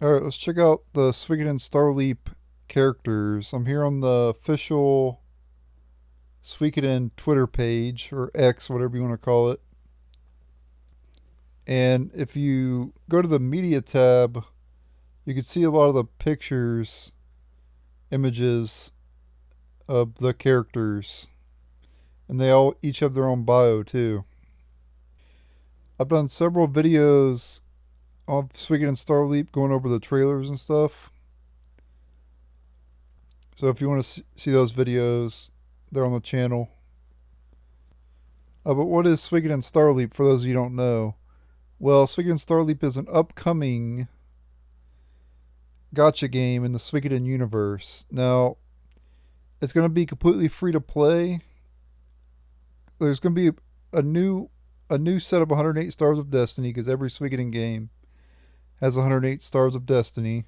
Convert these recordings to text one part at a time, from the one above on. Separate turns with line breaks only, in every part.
Alright, let's check out the Suikoden Starleap characters. I'm here on the official Suikoden Twitter page, or X, whatever you want to call it. And if you go to the media tab, you can see a lot of the pictures, images of the characters. And they all each have their own bio too. I've done several videos of Suikoden Starleap going over the trailers and stuff. So if you want to see those videos, they're on the channel. But what is Suikoden Starleap for those of you who don't know? Well, Suikoden Starleap is an upcoming gacha game in the Suikoden universe. Now, it's going to be completely free to play. There's going to be a new set of 108 Stars of Destiny because every Suikoden game has 108 Stars of Destiny,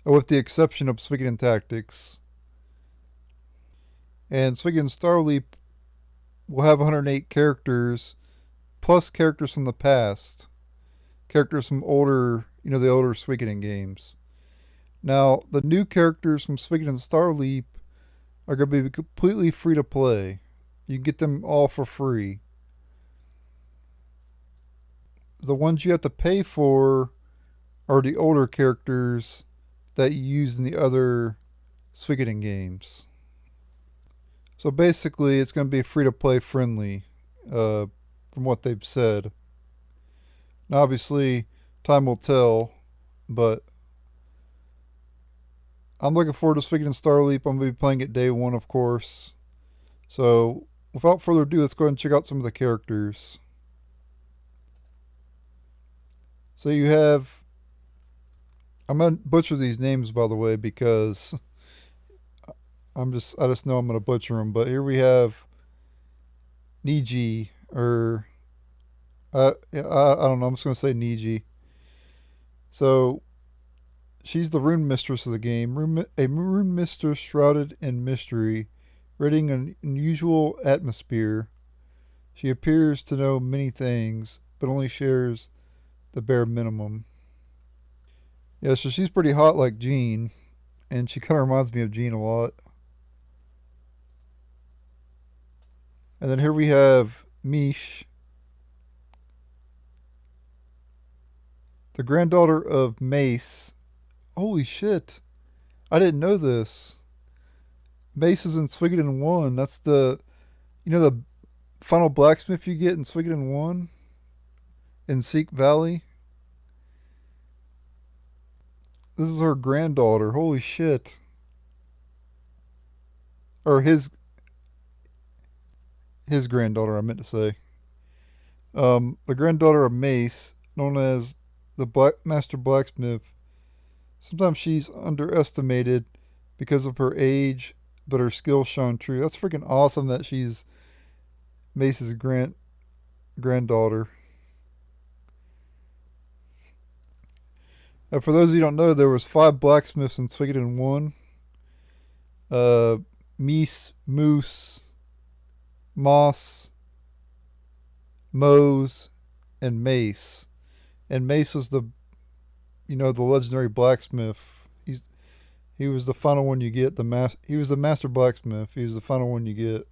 with the exception of Suikoden Tactics. And Suikoden Starleap will have 108 characters, plus characters from the past, characters from older, the older Suikoden games. Now, the new characters from Suikoden Starleap are going to be completely free to play. You can get them all for free. The ones you have to pay for are the older characters that you use in the other Suikoden games. So basically, it's going to be free to play friendly, from what they've said. Now, obviously, time will tell, but I'm looking forward to Suikoden Starleap. I'm going to be playing it day one, of course. So, without further ado, let's go ahead and check out some of the characters. So you have, I'm going to butcher these names, by the way, because I just know I'm going to butcher them. But here we have Niji, or I don't know. I'm just going to say Niji. So she's the rune mistress of the game. A rune mistress shrouded in mystery, radiating an unusual atmosphere. She appears to know many things, but only shares the bare minimum. Yeah, so she's pretty hot like Jean, and she kind of reminds me of Jean a lot. And then here we have Mish, the granddaughter of Mace. Holy shit. I didn't know this. Mace is in Suikoden 1. That's the final blacksmith you get in Suikoden 1 in Seek Valley. This is her granddaughter. Holy shit. Or his granddaughter, I meant to say. The granddaughter of Mace, known as the Master Blacksmith. Sometimes she's underestimated because of her age, but her skills shine true. That's freaking awesome that she's Mace's granddaughter. For those of you who don't know, there was 5 blacksmiths in Suikoden 1. Mies, Moose, Moss, Mose, and Mace. And Mace was the legendary blacksmith. He was the final one you get. He was the master blacksmith. He was the final one you get.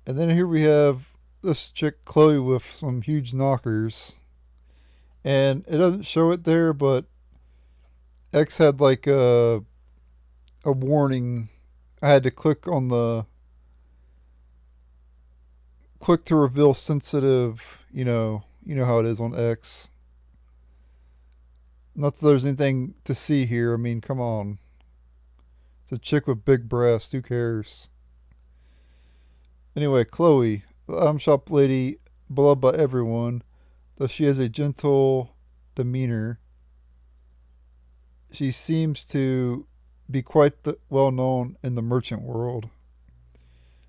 And then here we have this chick Chloe with some huge knockers. And it doesn't show it there, but X had like a warning. I had to click to reveal sensitive, you know how it is on X. Not that there's anything to see here. I mean, come on. It's a chick with big breasts. Who cares? Anyway, Chloe, the item shop lady, beloved by everyone, though she has a gentle demeanor. She seems to be quite well known in the merchant world.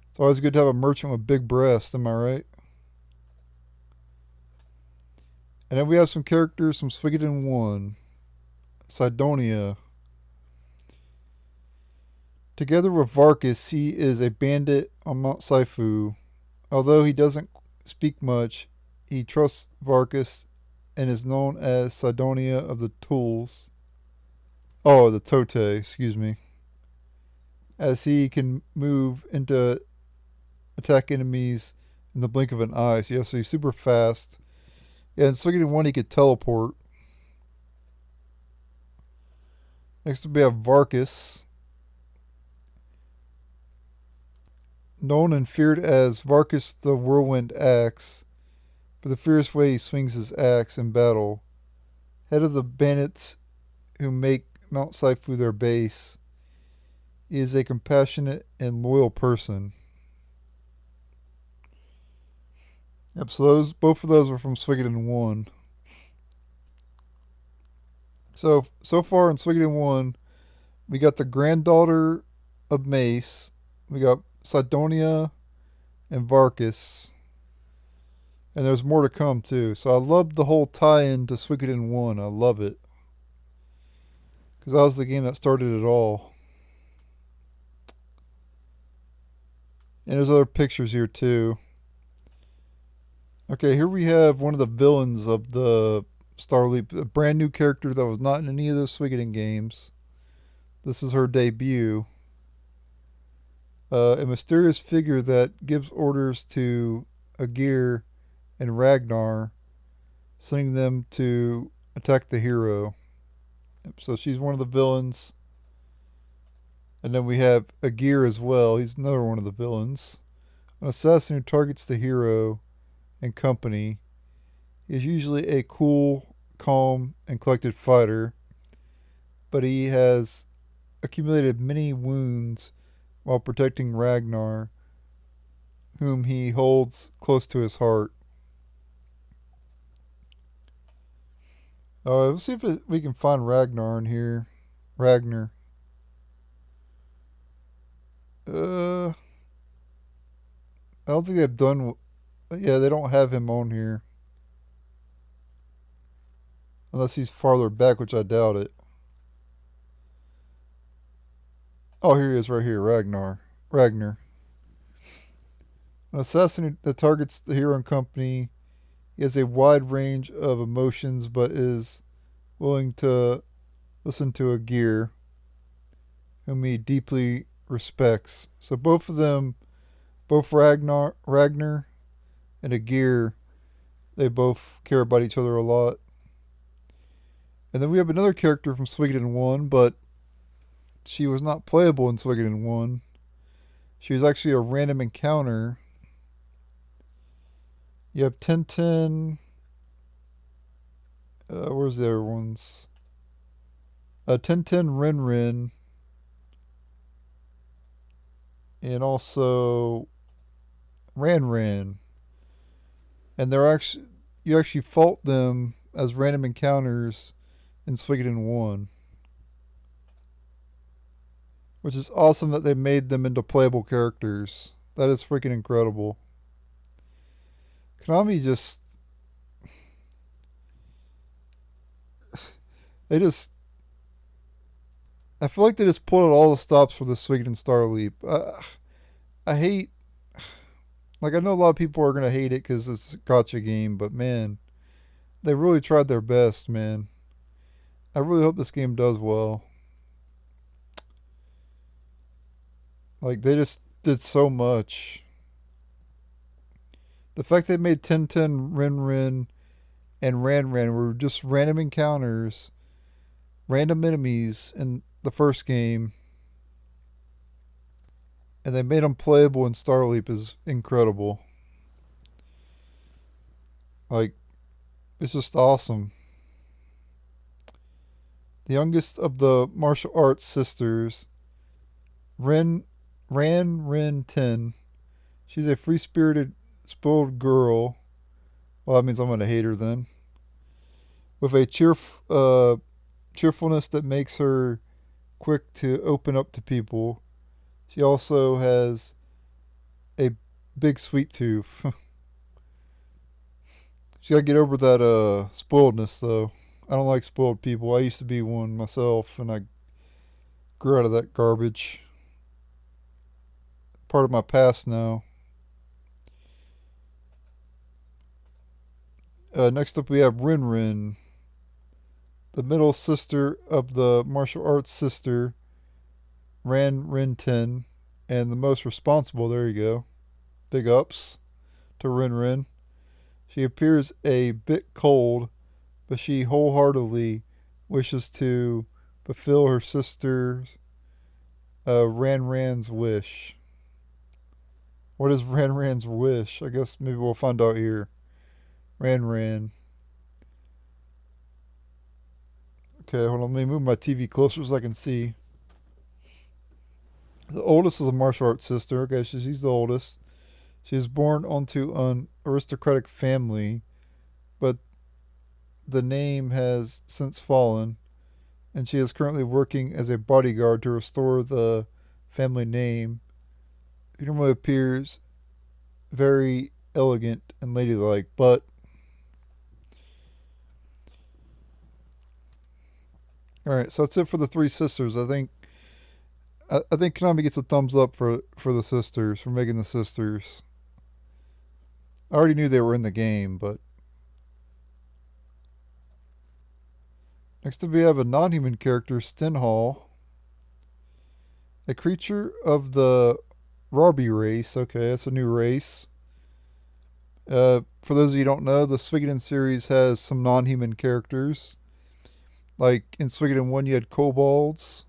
It's always good to have a merchant with big breasts, am I right? And then we have some characters from Suikoden 1. Sidonia. Together with Varkas, he is a bandit on Mount Saifu. Although he doesn't speak much, he trusts Varkas and is known as Sidonia of the Tools. Oh, the Tote, excuse me. As he can move into attack enemies in the blink of an eye. So, yeah, so he's super fast. Yeah, and Suikoden 1, he could teleport. Next we have Varkus, known and feared as Varkus the Whirlwind Axe, for the fierce way he swings his axe in battle. Head of the bandits who make Mount Saifu their base, he is a compassionate and loyal person. Yep, so both of those are from Suikoden 1. So far in Suikoden 1, we got the granddaughter of Mace, we got Sidonia and Varkus, and there's more to come too. So I love the whole tie-in to Suikoden 1. I love it. Because that was the game that started it all. And there's other pictures here too. Okay, here we have one of the villains of the Starleap, a brand new character that was not in any of those Suikoden games. This is her debut. A mysterious figure that gives orders to Agir and Ragnar, sending them to attack the hero. So she's one of the villains. And then we have Agir as well. He's another one of the villains. An assassin who targets the hero and company. He is usually a cool, calm, and collected fighter, but he has accumulated many wounds while protecting Ragnar, whom he holds close to his heart. Let's see if we can find Ragnar in here. Ragnar. I don't think they've done. Yeah, they don't have him on here. Unless he's farther back, which I doubt it. Oh, here he is right here. Ragnar. An assassin that targets the hero and company. He has a wide range of emotions, but is willing to listen to Agir, whom he deeply respects. So both of them, both Ragnar and Agir, they both care about each other a lot. And then we have another character from Suikoden 1, but she was not playable in Suikoden 1. She was actually a random encounter. You have Tintin. Where's the other ones? Tintin, Rin, and also Ran. And you actually fought them as random encounters in Suikoden 1. Which is awesome that they made them into playable characters. That is freaking incredible. Konami just. They just. I feel like they just pulled out all the stops for the Suikoden Starleap. I hate. Like, I know a lot of people are going to hate it because it's a gotcha game, but man, they really tried their best, man. I really hope this game does well. Like, they just did so much. The fact they made Tintin, Rin, and Ran were just random encounters, random enemies in the first game, and they made them playable in Starleap is incredible. Like, it's just awesome. The youngest of the martial arts sisters, Rin 10. She's a free spirited, spoiled girl. Well, that means I'm going to hate her then. With a cheerfulness that makes her quick to open up to people. She also has a big sweet tooth. She got to get over that spoiledness, though. I don't like spoiled people. I used to be one myself, and I grew out of that garbage. Part of my past now. Next up, we have Rin Rin, the middle sister of the martial arts sister Ran Rinten, and the most responsible. There you go. Big ups to Rin Rin. She appears a bit cold, but she wholeheartedly wishes to fulfill her sister Ran Ran's wish. What is Ran Ran's wish? I guess maybe we'll find out here. Ran Ran. Okay, hold on. Let me move my TV closer so I can see. The oldest is a martial arts sister. Okay, she's the oldest. She is born onto an aristocratic family, but the name has since fallen, and she is currently working as a bodyguard to restore the family name. She normally appears very elegant and ladylike, but all right. So that's it for the three sisters. I think Konami gets a thumbs up for the sisters for making the sisters. I already knew they were in the game, but next up we have a non-human character, Stenhall, a creature of the Robbie race. Okay, that's a new race. For those of you who don't know, the Suikoden series has some non-human characters. Like in Suikoden 1, you had kobolds.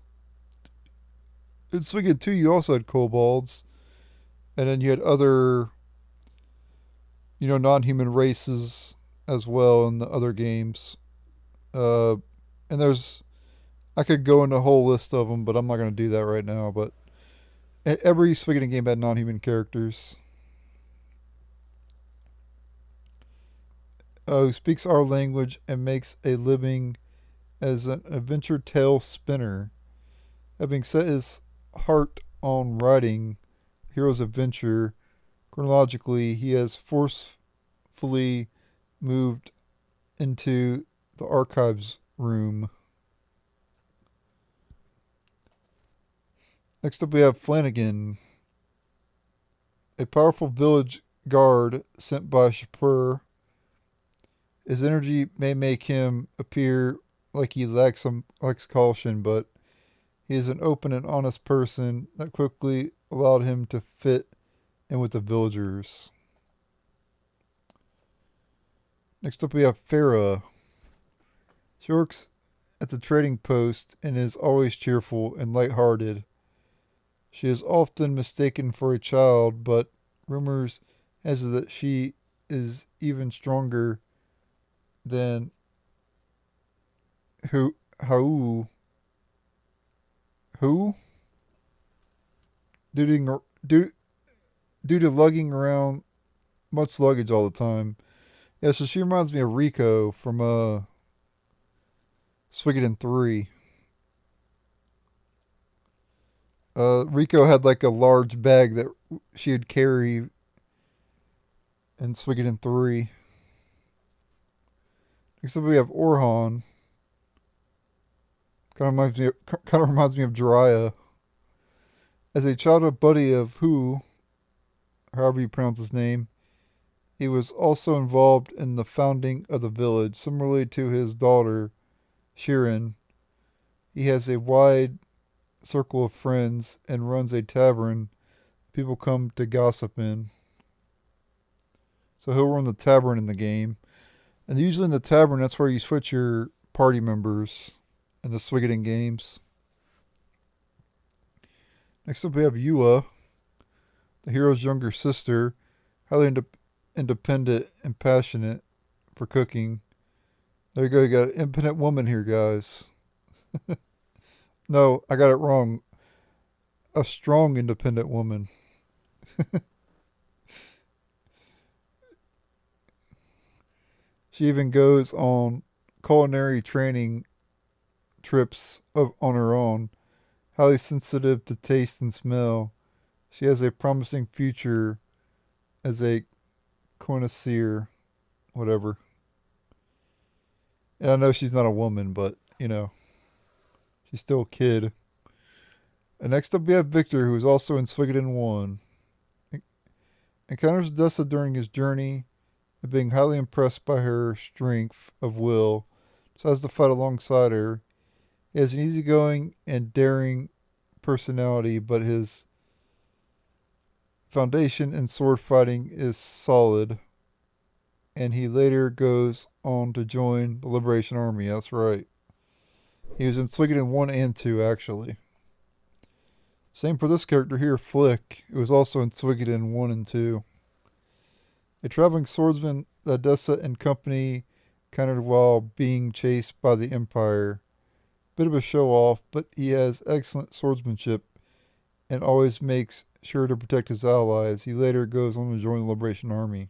In Suikoden 2, you also had kobolds. And then you had other, non-human races as well in the other games. Uh, and I could go into a whole list of them, but I'm not going to do that right now. But every Suikoden game had non-human characters. Who speaks our language and makes a living as an adventure tale spinner. Having set his heart on writing hero's adventure, chronologically, he has forcefully moved into the archives room. Next up, we have Flanagan, a powerful village guard sent by Shapur. His energy may make him appear like he lacks caution, but he is an open and honest person that quickly allowed him to fit in with the villagers. Next up, we have Farah. She works at the trading post and is always cheerful and light-hearted. She is often mistaken for a child, but rumors has it that she is even stronger than who who due to, due, due to lugging around much luggage all the time. Yeah, so she reminds me of Rico from Suikoden 3. Rico had like a large bag that she would carry in Suikoden 3. Next up we have Orhan. Kind of reminds me of Jiraiya. As a childhood buddy of Who, however you pronounce his name, he was also involved in the founding of the village. Similarly to his daughter, Shirin, he has a wide circle of friends and runs a tavern people come to gossip in. So he'll run the tavern in the game. And usually in the tavern, that's where you switch your party members in the Suikoden games. Next up, we have Yua, the hero's younger sister, highly independent and passionate for cooking. There you go, you got an independent woman here, guys. No, I got it wrong. A strong, independent woman. She even goes on culinary training trips on her own. Highly sensitive to taste and smell, she has a promising future as a connoisseur, whatever. And I know she's not a woman, but, she's still a kid. And next up we have Victor, who is also in Suikoden 1. Encounters Dessa during his journey and being highly impressed by her strength of will, decides to fight alongside her. He has an easygoing and daring personality, but his foundation in sword fighting is solid, and he later goes on to join the Liberation Army. That's right. He was in Suikoden 1 and 2, actually. Same for this character here, Flick, who was also in Suikoden 1 and 2. A traveling swordsman that Dessa and company encountered while being chased by the Empire. Bit of a show off, but he has excellent swordsmanship and always makes sure to protect his allies. He later goes on to join the Liberation Army.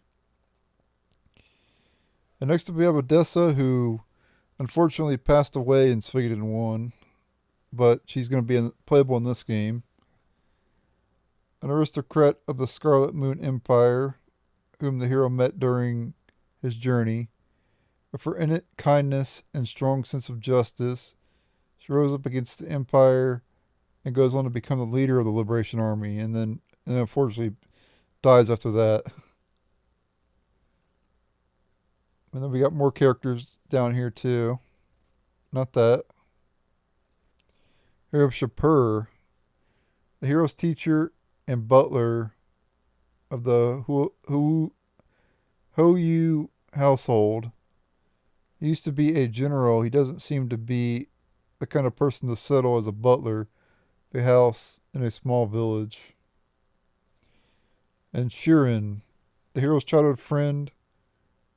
And next up we have Odessa, who unfortunately passed away in Suikoden 1, but she's going to be playable in this game. An aristocrat of the Scarlet Moon Empire, whom the hero met during his journey. With her innate kindness and strong sense of justice, she rose up against the Empire and goes on to become the leader of the Liberation Army, and then unfortunately dies after that. And then we got more characters down here too. Not that. Here we have Shapur, the hero's teacher and butler of the Hoyu household. He used to be a general. He doesn't seem to be the kind of person to settle as a butler. The house in a small village. And Shirin, the hero's childhood friend.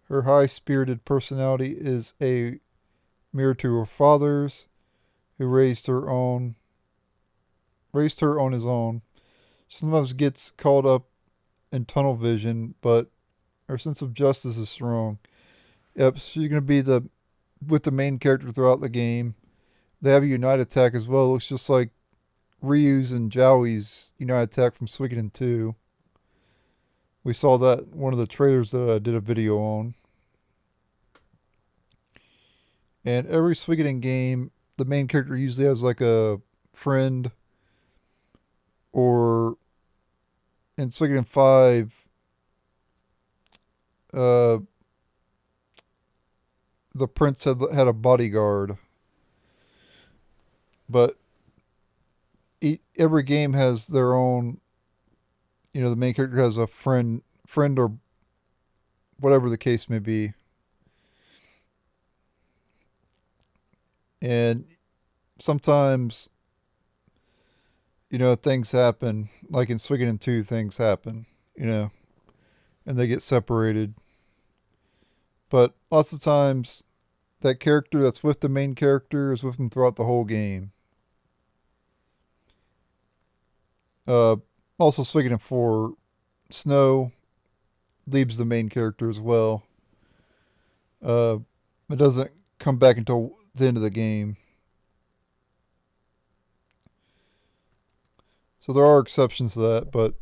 Her high-spirited personality is a mirror to her father's, who raised her on his own. She sometimes gets caught up in tunnel vision, but her sense of justice is strong. Yep, she's gonna be with the main character throughout the game. They have a Unite attack as well. It looks just like Ryu's and Joey's Unite attack from Suikoden 2. We saw that in one of the trailers that I did a video on. And every Suikoden game, the main character usually has like a friend, or in Suikoden 5, the prince had a bodyguard. But every game has their own, the main character has a friend or whatever the case may be. And sometimes, things happen. Like in Suikoden 2, things happen, and they get separated. But lots of times, that character that's with the main character is with them throughout the whole game. Also, Suikoden 4, Snow leaves the main character as well. It doesn't come back until the end of the game. So there are exceptions to that, but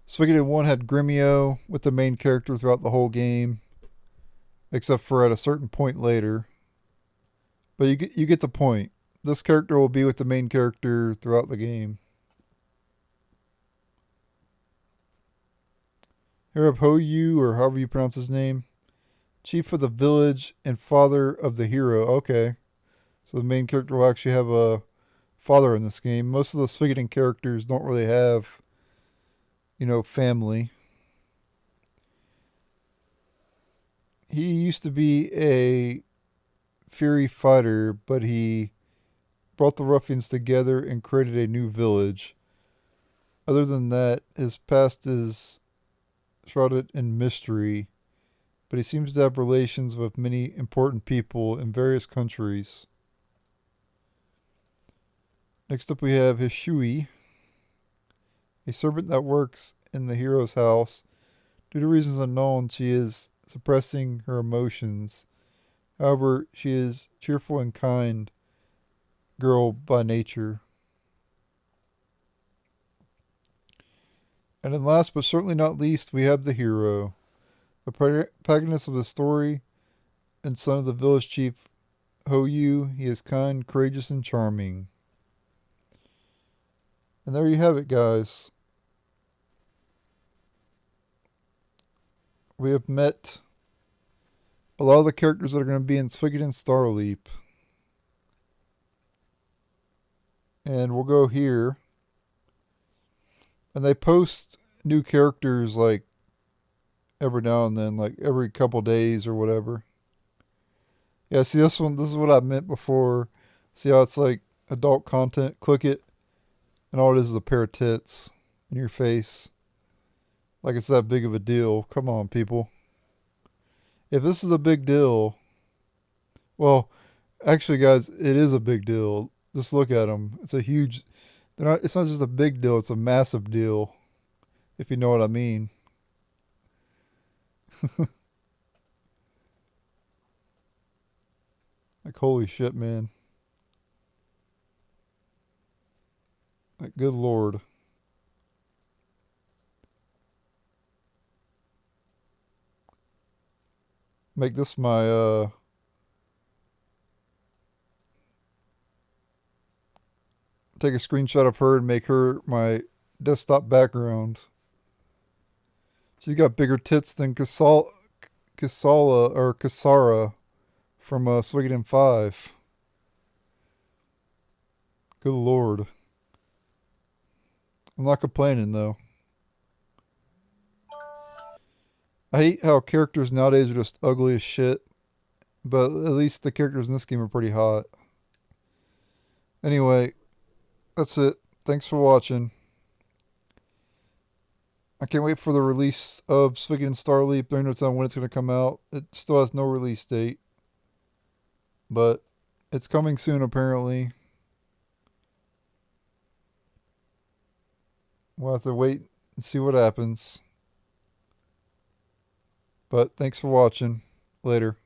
Suikoden 1 had Gremio with the main character throughout the whole game, except for at a certain point later. But you get the point. This character will be with the main character throughout the game. Here we have Hoyu, or however you pronounce his name. Chief of the village and father of the hero. Okay. So the main character will actually have a father in this game. Most of the Suikoden characters don't really have, family. He used to be a Fury fighter, but he brought the ruffians together and created a new village. Other than that, his past is shrouded in mystery, but he seems to have relations with many important people in various countries. Next up we have Hishui, a servant that works in the hero's house. Due to reasons unknown, she is suppressing her emotions. However, she is cheerful and kind girl by nature. And then last but certainly not least, we have the hero, the protagonist of the story and son of the village chief Hoyu. He is kind, courageous, and charming. And there you have it, guys. we have met a lot of the characters that are going to be in Suikoden Starleap. And we'll go here. And they post new characters like every now and then, like every couple days or whatever. Yeah, see this one, this is what I meant before. See how it's like adult content? Click it, and all it is a pair of tits in your face. Like it's that big of a deal. Come on, people. If this is a big deal, well, actually, guys, it is a big deal. Just look at them. It's a huge. They're not. It's not just a big deal. It's a massive deal. If you know what I mean. Like holy shit, man. Like good lord. Make this my take a screenshot of her and make her my desktop background. She's got bigger tits than Kasara from Suikoden 5. Good lord. I'm not complaining though. I hate how characters nowadays are just ugly as shit, but at least the characters in this game are pretty hot. Anyway, that's it. Thanks for watching. I can't wait for the release of Suikoden Starleap. There's no telling when it's going to come out. It still has no release date, but it's coming soon apparently. We'll have to wait and see what happens. But thanks for watching. Later.